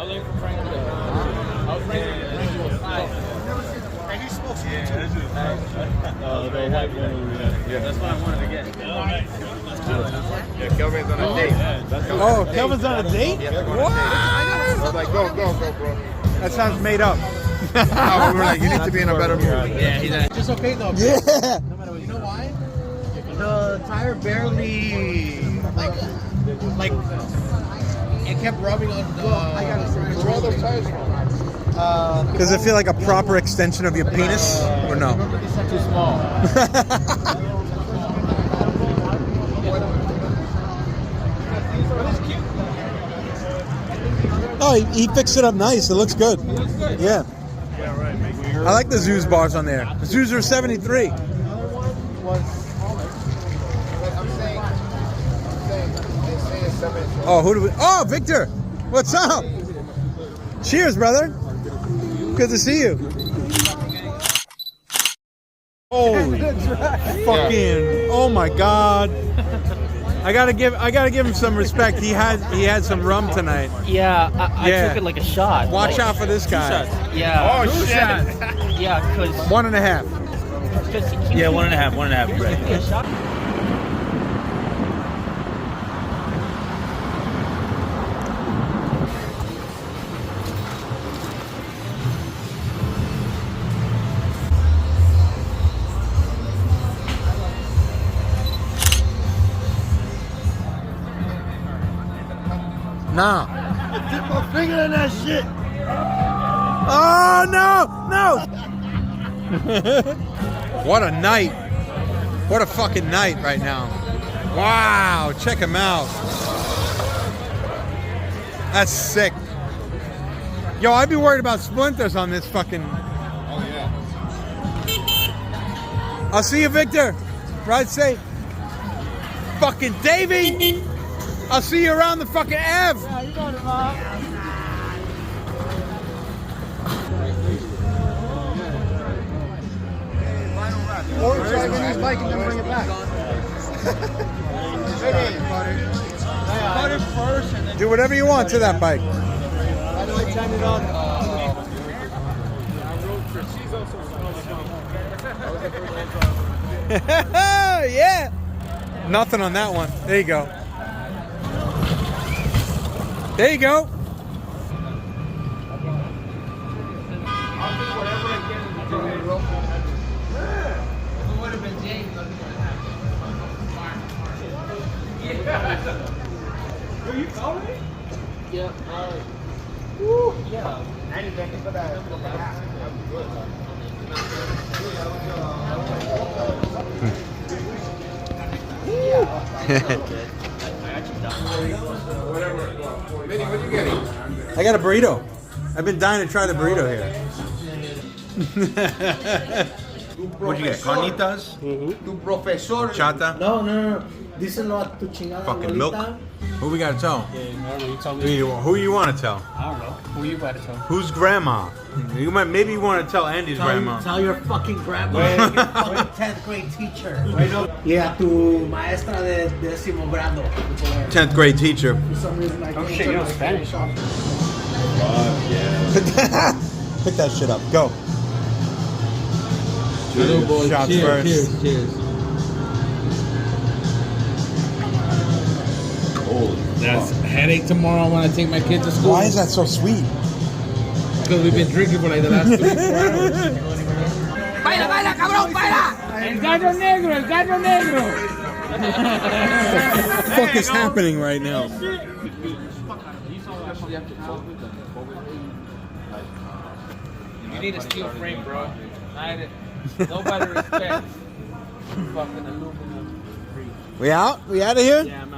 was looking for Frank. I was Frank was five. And he smokes They have one over there. Yeah, that's what I wanted to get. Yeah, Kelvin's on a date. Oh, Kelvin's on a date? What? I was like, go, bro. That sounds made up. No, we were like, you need to be in a better mood. Yeah, he's at. Just okay though. Yeah. No matter what. You know why? The tire barely like it kept rubbing on the. I gotta say, Where are all those tires from? Does it feel like a proper extension of your penis? Or no? Too small. Oh, he fixed it up nice. It looks good. Yeah. I like the Zeus bars on there. The Zeus are 73. Oh, who do we? Oh, Victor. What's up? Cheers, brother. Good to see you. Holy fucking! Oh my God! I gotta give him some respect. He had some rum tonight. Yeah, I took it like a shot. Watch out for this guy. Yeah. Oh, shit. Yeah, because 1.5. Yeah, 1.5. Right. a shot. Nah. Dip my finger in that shit. Oh no! What a night! What a fucking night right now! Wow! Check him out. That's sick. Yo, I'd be worried about splinters on this fucking. Oh, yeah. I'll see you, Victor. Ride safe. Fucking Davey. I'll see you around the fucking Ave. Yeah, you got it, Mom. Or try to use bike and then bring it back. Cut it first and then Do whatever you want to that bike. how do I turn it on? Yeah. Nothing on that one. There you go. There you go. Are you calling me? Yeah. Yeah. Vinny, what you getting? I got a burrito. I've been dying to try the burrito here. What'd you get? Carnitas? Tu profesor. Chata. No. Díselo a tu chingada Fucking abuelita. milk. Who we gotta tell? Yeah, I don't know. You told me. Who you want to tell? I don't know. Who you about to tell? Who's grandma? Maybe you want to tell Andy's grandma. Tell your fucking grandma. Your fucking 10th grade teacher. Yeah, tu maestra de décimo grado. 10th grade teacher. For some reason, I Oh shit, you know Spanish. Pick that shit up. Go. Shots first. Cheers. That's a headache tomorrow when I take my kids to school. Why is that so sweet? Because we've been drinking for like the last 3-4 hours. ¡Baila, cabrón, baila! El gallo negro. What the fuck is happening right now? You need a steel frame, bro. Nobody respects fucking aluminum. We out? We out of here? Yeah, I'm